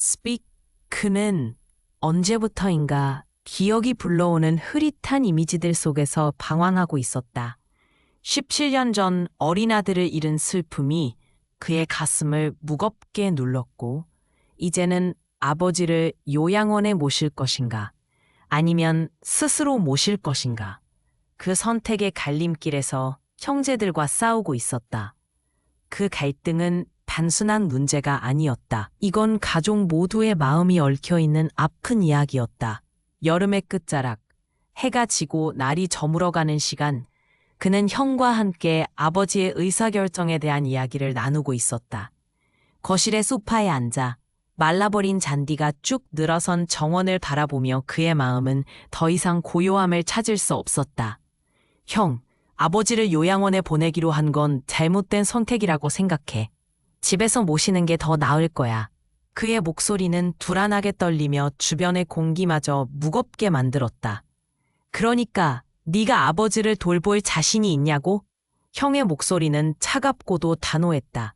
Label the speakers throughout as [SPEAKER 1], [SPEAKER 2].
[SPEAKER 1] speak. 그는 언제부터인가 기억이 불러오는 흐릿한 이미지들 속에서 방황하고 있었다. 17년 전 어린 아들을 잃은 슬픔이 그의 가슴을 무겁게 눌렀고, 이제는 아버지를 요양원에 모실 것인가, 아니면 스스로 모실 것인가. 그 선택의 갈림길에서 형제들과 싸우고 있었다. 그 갈등은 단순한 문제가 아니었다. 이건 가족 모두의 마음이 얽혀있는 아픈 이야기였다. 여름의 끝자락, 해가 지고 날이 저물어가는 시간, 그는 형과 함께 아버지의 의사결정에 대한 이야기를 나누고 있었다. 거실의 소파에 앉아 말라버린 잔디가 쭉 늘어선 정원을 바라보며 그의 마음은 더 이상 고요함을 찾을 수 없었다. 형, 아버지를 요양원에 보내기로 한 건 잘못된 선택이라고 생각해. 집에서 모시는 게 더 나을 거야. 그의 목소리는 불안하게 떨리며 주변의 공기마저 무겁게 만들었다. 그러니까 네가 아버지를 돌볼 자신이 있냐고? 형의 목소리는 차갑고도 단호했다.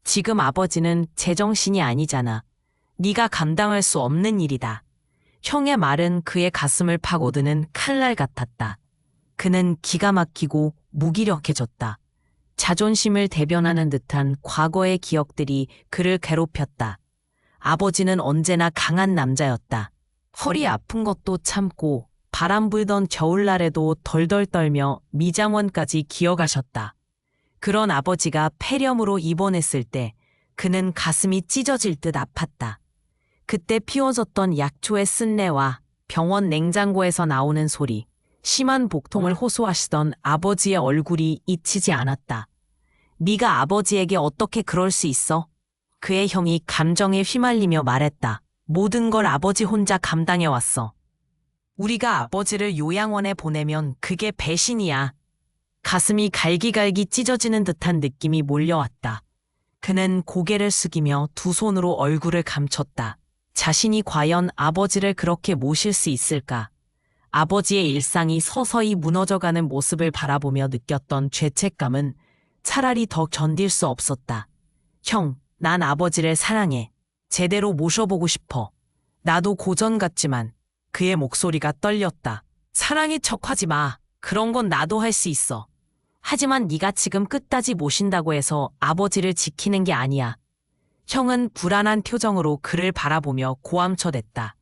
[SPEAKER 1] 지금 아버지는 제정신이 아니잖아. 네가 감당할 수 없는 일이다. 형의 말은 그의 가슴을 파고드는 칼날 같았다. 그는 기가 막히고 무기력해졌다. 자존심을 대변하는 듯한 과거의 기억들이 그를 괴롭혔다. 아버지는 언제나 강한 남자였다. 허리 아픈 것도 참고 바람 불던 겨울날에도 덜덜 떨며 미장원까지 기어가셨다. 그런 아버지가 폐렴으로 입원했을 때 그는 가슴이 찢어질 듯 아팠다. 그때 피워졌던 약초의 쓴내와 병원 냉장고에서 나오는 소리, 심한 복통을 호소하시던 아버지의 얼굴이 잊히지 않았다. 네가 아버지에게 어떻게 그럴 수 있어? 그의 형이 감정에 휘말리며 말했다. 모든 걸 아버지 혼자 감당해왔어. 우리가 아버지를 요양원에 보내면 그게 배신이야. 가슴이 갈기갈기 찢어지는 듯한 느낌이 몰려왔다. 그는 고개를 숙이며 두 손으로 얼굴을 감췄다. 자신이 과연 아버지를 그렇게 모실 수 있을까? 아버지의 일상이 서서히 무너져가는 모습을 바라보며 느꼈던 죄책감은 차라리 더 견딜 수 없었다. 형, 난 아버지를 사랑해. 제대로 모셔보고 싶어. 나도 고전 같지만. 그의 목소리가 떨렸다. 사랑의 척하지 마. 그런 건 나도 할 수 있어. 하지만 네가 지금 끝까지 모신다고 해서 아버지를 지키는 게 아니야. 형은 불안한 표정으로 그를 바라보며 고함쳐댔다.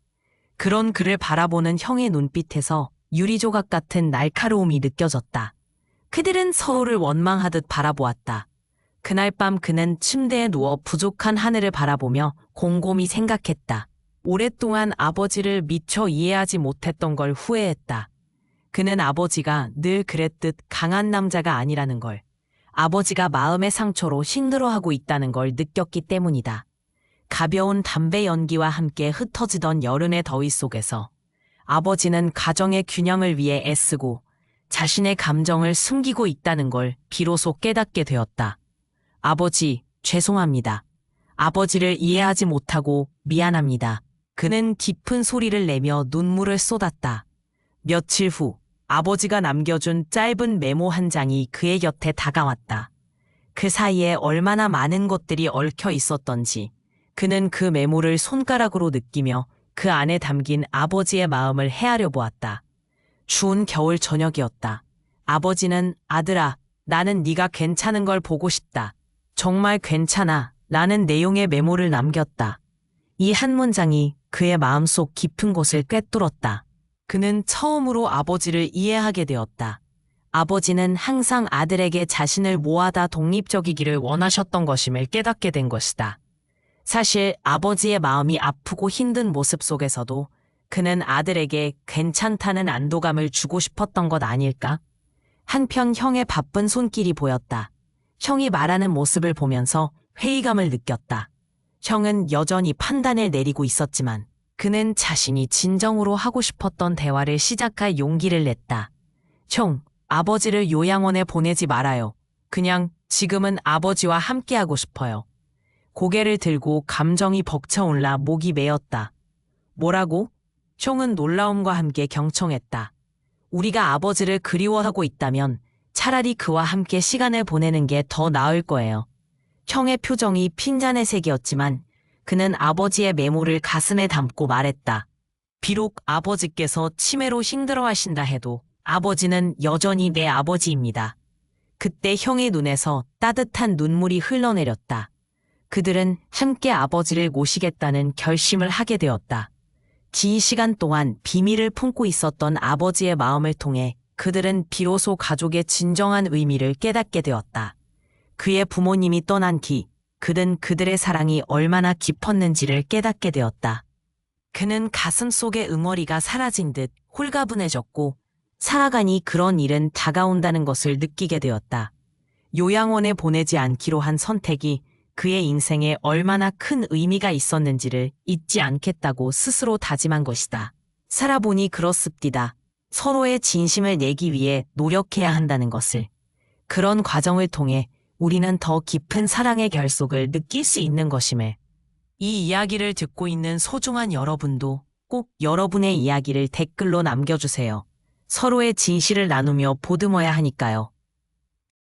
[SPEAKER 1] 그런 그를 바라보는 형의 눈빛에서 유리조각 같은 날카로움이 느껴졌다. 그들은 서로를 원망하듯 바라보았다. 그날 밤 그는 침대에 누워 부족한 하늘을 바라보며 곰곰이 생각했다. 오랫동안 아버지를 미처 이해하지 못했던 걸 후회했다. 그는 아버지가 늘 그랬듯 강한 남자가 아니라는 걸, 아버지가 마음의 상처로 힘들어하고 있다는 걸 느꼈기 때문이다. 가벼운 담배 연기와 함께 흩어지던 여름의 더위 속에서 아버지는 가정의 균형을 위해 애쓰고 자신의 감정을 숨기고 있다는 걸 비로소 깨닫게 되었다. 아버지, 죄송합니다. 아버지를 이해하지 못하고 미안합니다. 그는 깊은 소리를 내며 눈물을 쏟았다. 며칠 후 아버지가 남겨준 짧은 메모 한 장이 그의 곁에 다가왔다. 그 사이에 얼마나 많은 것들이 얽혀 있었던지 그는 그 메모를 손가락으로 느끼며 그 안에 담긴 아버지의 마음을 헤아려 보았다. 추운 겨울 저녁이었다. 아버지는 아들아, 나는 네가 괜찮은 걸 보고 싶다. 정말 괜찮아. 라는 내용의 메모를 남겼다. 이 한 문장이 그의 마음속 깊은 곳을 꿰뚫었다. 그는 처음으로 아버지를 이해하게 되었다. 아버지는 항상 아들에게 자신을 모아다 독립적이기를 원하셨던 것임을 깨닫게 된 것이다. 사실 아버지의 마음이 아프고 힘든 모습 속에서도 그는 아들에게 괜찮다는 안도감을 주고 싶었던 것 아닐까? 한편 형의 바쁜 손길이 보였다. 형이 말하는 모습을 보면서 회의감을 느꼈다. 형은 여전히 판단을 내리고 있었지만 그는 자신이 진정으로 하고 싶었던 대화를 시작할 용기를 냈다. 형, 아버지를 요양원에 보내지 말아요. 그냥 지금은 아버지와 함께하고 싶어요. 고개를 들고 감정이 벅차올라 목이 메었다. 뭐라고? 형은 놀라움과 함께 경청했다. 우리가 아버지를 그리워하고 있다면 차라리 그와 함께 시간을 보내는 게 더 나을 거예요. 형의 표정이 핀잔의 색이었지만 그는 아버지의 메모를 가슴에 담고 말했다. 비록 아버지께서 치매로 힘들어하신다 해도 아버지는 여전히 내 아버지입니다. 그때 형의 눈에서 따뜻한 눈물이 흘러내렸다. 그들은 함께 아버지를 모시겠다는 결심을 하게 되었다. 긴 시간 동안 비밀을 품고 있었던 아버지의 마음을 통해 그들은 비로소 가족의 진정한 의미를 깨닫게 되었다. 그의 부모님이 떠난 뒤 그는 그들의 사랑이 얼마나 깊었는지를 깨닫게 되었다. 그는 가슴 속의 응어리가 사라진 듯 홀가분해졌고 살아가니 그런 일은 다가온다는 것을 느끼게 되었다. 요양원에 보내지 않기로 한 선택이 그의 인생에 얼마나 큰 의미가 있었는지를 잊지 않겠다고 스스로 다짐한 것이다. 살아보니 그렇습니다. 서로의 진심을 내기 위해 노력해야 한다는 것을. 그런 과정을 통해 우리는 더 깊은 사랑의 결속을 느낄 수 있는 것임을. 이 이야기를 듣고 있는 소중한 여러분도 꼭 여러분의 이야기를 댓글로 남겨주세요. 서로의 진실을 나누며 보듬어야 하니까요.